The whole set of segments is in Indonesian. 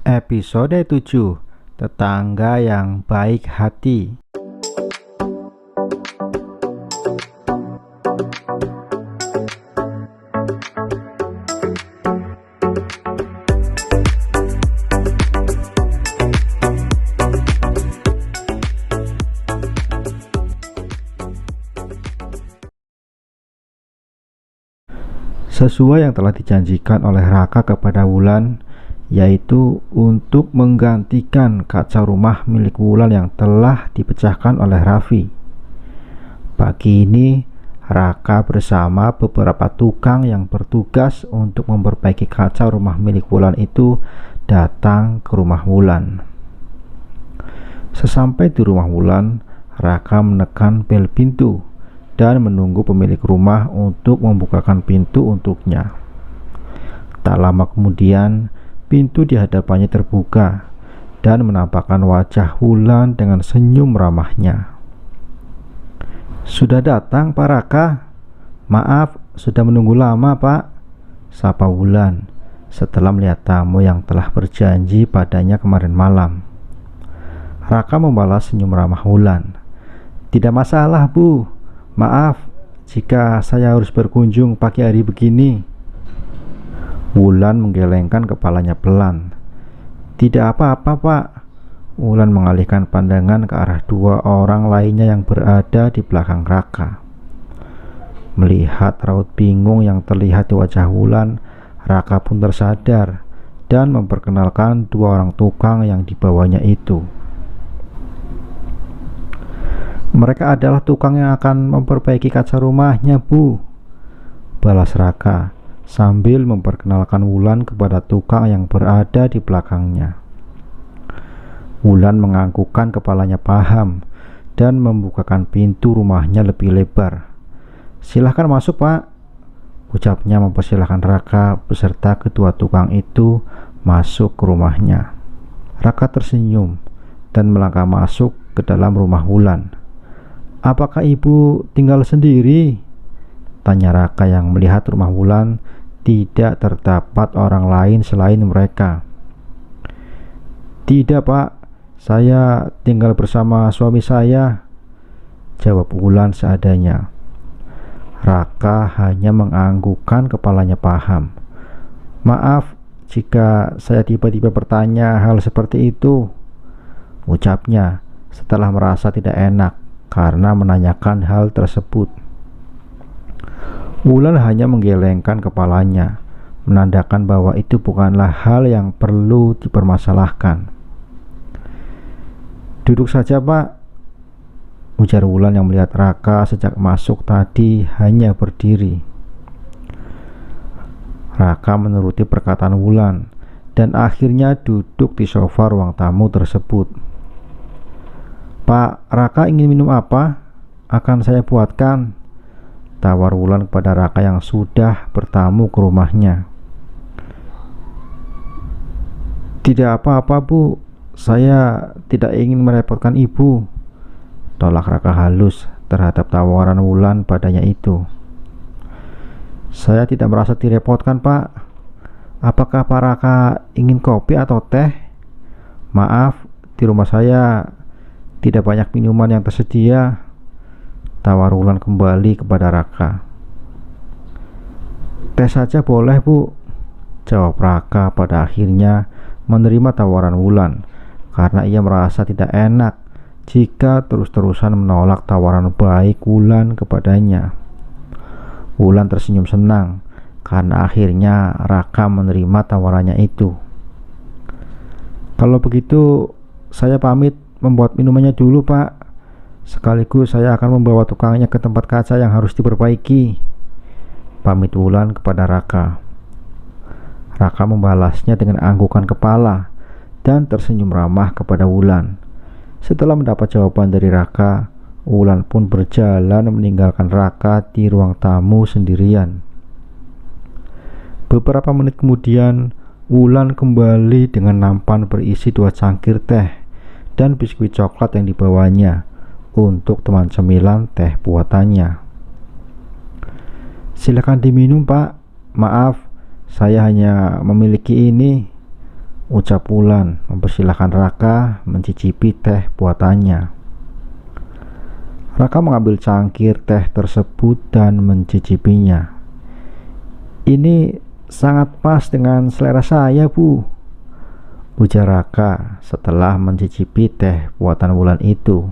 Episode 7, Tetangga yang Baik Hati. Sesuai yang telah dijanjikan oleh Raka kepada Wulan, yaitu untuk menggantikan kaca rumah milik Wulan yang telah dipecahkan oleh Raffi. Pagi ini, Raka bersama beberapa tukang yang bertugas untuk memperbaiki kaca rumah milik Wulan itu datang ke rumah Wulan. Sesampai di rumah Wulan, Raka menekan bel pintu dan menunggu pemilik rumah untuk membukakan pintu untuknya. Tak lama kemudian, pintu di hadapannya terbuka dan menampakkan wajah Wulan dengan senyum ramahnya. "Sudah datang, Pak Raka? Maaf, sudah menunggu lama, Pak," sapa Wulan setelah melihat tamu yang telah berjanji padanya kemarin malam. Raka membalas senyum ramah Wulan. "Tidak masalah, Bu. Maaf jika saya harus berkunjung pagi hari begini." Wulan menggelengkan kepalanya pelan. "Tidak apa-apa, Pak." Wulan mengalihkan pandangan ke arah dua orang lainnya yang berada di belakang Raka. Melihat raut bingung yang terlihat di wajah Wulan, Raka pun tersadar dan memperkenalkan dua orang tukang yang dibawanya itu. "Mereka adalah tukang yang akan memperbaiki kaca rumahnya, Bu," balas Raka sambil memperkenalkan Wulan kepada tukang yang berada di belakangnya. Wulan menganggukkan kepalanya paham dan membukakan pintu rumahnya lebih lebar. "Silahkan masuk, Pak," ucapnya mempersilahkan Raka beserta kedua tukang itu masuk ke rumahnya. Raka tersenyum dan melangkah masuk ke dalam rumah Wulan. "Apakah Ibu tinggal sendiri?" tanya Raka yang melihat rumah Wulan tidak terdapat orang lain selain mereka. "Tidak, Pak, saya tinggal bersama suami saya," jawab Wulan seadanya. Raka hanya menganggukkan kepalanya paham. "Maaf jika saya tiba-tiba bertanya hal seperti itu," ucapnya setelah merasa tidak enak karena menanyakan hal tersebut. Wulan hanya menggelengkan kepalanya, menandakan bahwa itu bukanlah hal yang perlu dipermasalahkan. "Duduk saja, Pak," ujar Wulan yang melihat Raka sejak masuk tadi hanya berdiri. Raka menuruti perkataan Wulan dan akhirnya duduk di sofa ruang tamu tersebut. "Pak Raka ingin minum apa? Akan saya buatkan," tawar Wulan kepada Raka yang sudah bertamu ke rumahnya. "Tidak apa-apa, Bu. Saya tidak ingin merepotkan Ibu," tolak Raka halus terhadap tawaran Wulan padanya itu. "Saya tidak merasa direpotkan, Pak. Apakah Pak Raka ingin kopi atau teh? Maaf, di rumah saya tidak banyak minuman yang tersedia," tawar Wulan kembali kepada Raka. "Teh saja boleh, Bu," jawab Raka pada akhirnya menerima tawaran Wulan karena ia merasa tidak enak jika terus-terusan menolak tawaran baik Wulan kepadanya. Wulan tersenyum senang karena akhirnya Raka menerima tawarannya itu. "Kalau begitu saya pamit membuat minumannya dulu, Pak. Sekaligus saya akan membawa tukangnya ke tempat kaca yang harus diperbaiki," pamit Wulan kepada Raka. Raka membalasnya dengan anggukan kepala dan tersenyum ramah kepada Wulan. Setelah mendapat jawaban dari Raka, Wulan pun berjalan meninggalkan Raka di ruang tamu sendirian. Beberapa menit kemudian, Wulan kembali dengan nampan berisi 2 cangkir teh dan biskuit coklat yang dibawanya untuk teman cemilan teh buatannya. "Silakan diminum, Pak. Maaf, saya hanya memiliki ini," ucap Wulan mempersilahkan Raka mencicipi teh buatannya. Raka mengambil cangkir teh tersebut dan mencicipinya. Ini sangat pas dengan selera saya, Bu, ujar Raka setelah mencicipi teh buatan Wulan itu.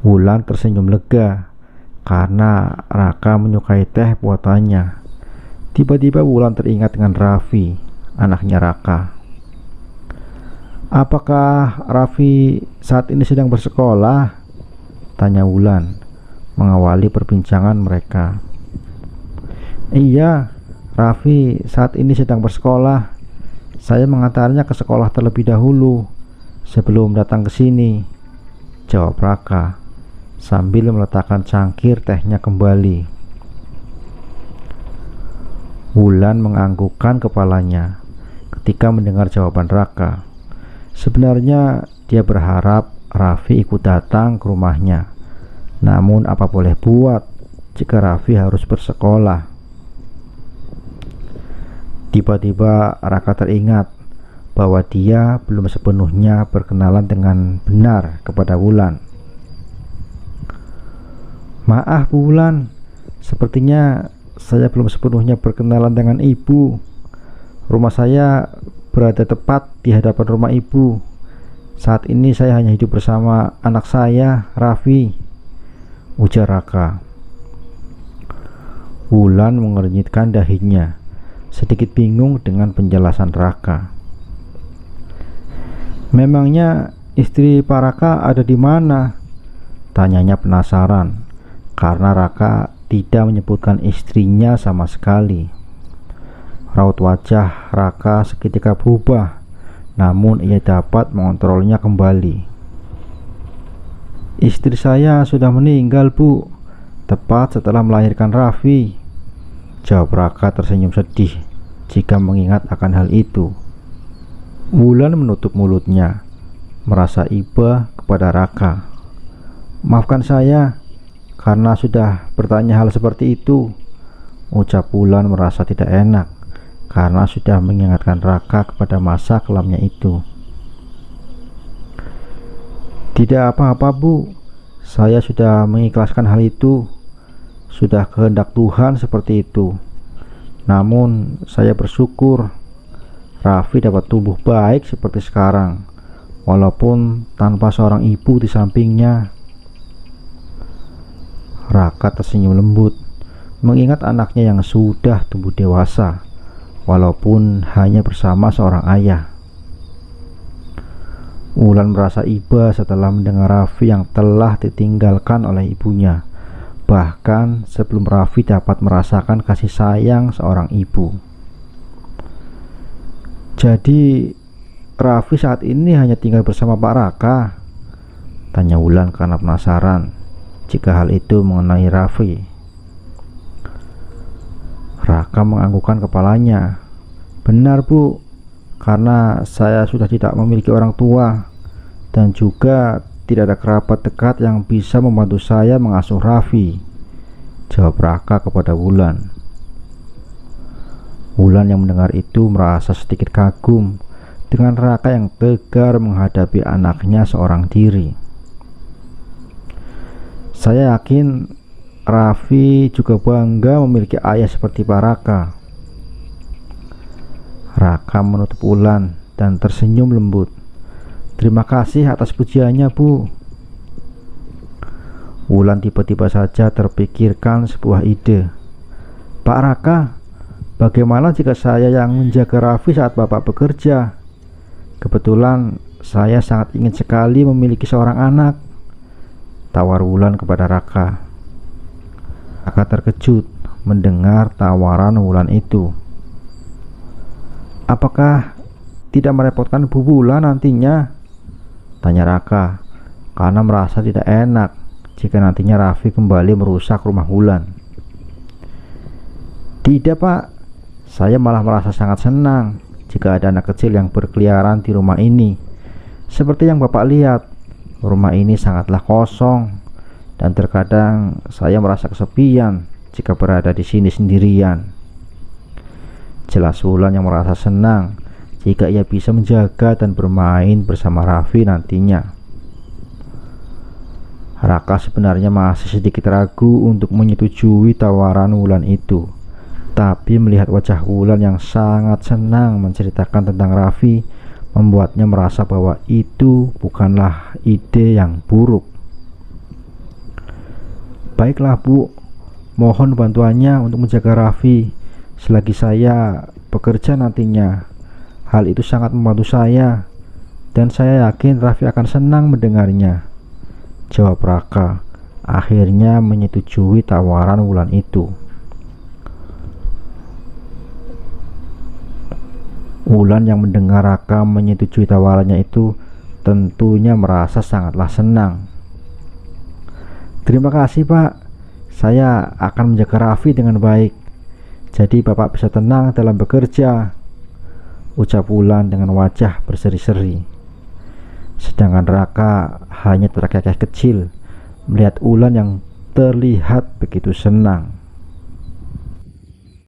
Wulan tersenyum lega karena Raka menyukai teh buatannya. Tiba-tiba Wulan teringat dengan Raffi, anaknya Raka. Apakah Raffi saat ini sedang bersekolah? Tanya Wulan mengawali perbincangan mereka. Iya, Raffi saat ini sedang bersekolah. Saya mengantarnya ke sekolah terlebih dahulu sebelum datang ke sini, jawab Raka sambil meletakkan cangkir tehnya kembali. Wulan menganggukkan kepalanya ketika mendengar jawaban Raka. Sebenarnya dia berharap Raffi ikut datang ke rumahnya. Namun apa boleh buat jika Raffi harus bersekolah. Tiba-tiba Raka teringat bahwa dia belum sepenuhnya berkenalan dengan benar kepada Wulan. Maaf Bu Wulan, sepertinya saya belum sepenuhnya berkenalan dengan ibu. Rumah saya berada tepat di hadapan rumah ibu. Saat ini saya hanya hidup bersama anak saya, Raffi, ujar Raka. Wulan mengernyitkan dahinya, sedikit bingung dengan penjelasan Raka. Memangnya istri Pak Raka ada di mana? Tanyanya penasaran, karena Raka tidak menyebutkan istrinya sama sekali. Raut wajah Raka seketika berubah, namun ia dapat mengontrolnya kembali. Istri saya sudah meninggal, Bu, tepat setelah melahirkan Raffi, jawab Raka tersenyum sedih jika mengingat akan hal itu. Wulan menutup mulutnya, merasa iba kepada Raka. Maafkan saya karena sudah bertanya hal seperti itu, ucap Wulan merasa tidak enak karena sudah mengingatkan Raka kepada masa kelamnya itu. Tidak apa-apa Bu, saya sudah mengikhlaskan hal itu. Sudah kehendak Tuhan seperti itu. Namun saya bersyukur Raffi dapat tumbuh baik seperti sekarang, walaupun tanpa seorang ibu di sampingnya. Raka tersenyum lembut mengingat anaknya yang sudah tumbuh dewasa, walaupun hanya bersama seorang ayah. Wulan merasa iba setelah mendengar Raffi yang telah ditinggalkan oleh ibunya, bahkan sebelum Raffi dapat merasakan kasih sayang seorang ibu. Jadi Raffi saat ini hanya tinggal bersama Pak Raka? Tanya Wulan karena penasaran jika hal itu mengenai Raffi. Raka menganggukkan kepalanya. Benar Bu, karena saya sudah tidak memiliki orang tua dan juga tidak ada kerabat dekat yang bisa membantu saya mengasuh Raffi, jawab Raka kepada Wulan. Wulan yang mendengar itu merasa sedikit kagum dengan Raka yang tegar menghadapi anaknya seorang diri. Saya yakin Raffi juga bangga memiliki ayah seperti Pak Raka. Raka menutup Wulan dan tersenyum lembut. Terima kasih atas pujiannya Bu. Wulan tiba-tiba saja terpikirkan sebuah ide. Pak Raka, bagaimana jika saya yang menjaga Raffi saat Bapak bekerja? Kebetulan saya sangat ingin sekali memiliki seorang anak, tawar Wulan kepada Raka. Raka terkejut mendengar tawaran Wulan itu. Apakah tidak merepotkan Bu Wulan nantinya? Tanya Raka karena merasa tidak enak jika nantinya Raffi kembali merusak rumah Wulan. Tidak Pak, saya malah merasa sangat senang jika ada anak kecil yang berkeliaran di rumah ini. Seperti yang Bapak lihat, rumah ini sangatlah kosong dan terkadang saya merasa kesepian jika berada di sini sendirian. Jelas Wulan yang merasa senang jika ia bisa menjaga dan bermain bersama Raffi nantinya. Raka sebenarnya masih sedikit ragu untuk menyetujui tawaran Wulan itu, tapi melihat wajah Wulan yang sangat senang menceritakan tentang Raffi membuatnya merasa bahwa itu bukanlah ide yang buruk. Baiklah Bu, mohon bantuannya untuk menjaga Raffi selagi saya bekerja nantinya. Hal itu sangat membantu saya, dan saya yakin Raffi akan senang mendengarnya, jawab Raka, akhirnya menyetujui tawaran Wulan itu. Wulan yang mendengar Raka menyetujui tawarannya itu tentunya merasa sangatlah senang. Terima kasih Pak, saya akan menjaga Raffi dengan baik, jadi Bapak bisa tenang dalam bekerja, ucap Wulan dengan wajah berseri-seri. Sedangkan Raka hanya terkekeh kecil melihat Wulan yang terlihat begitu senang.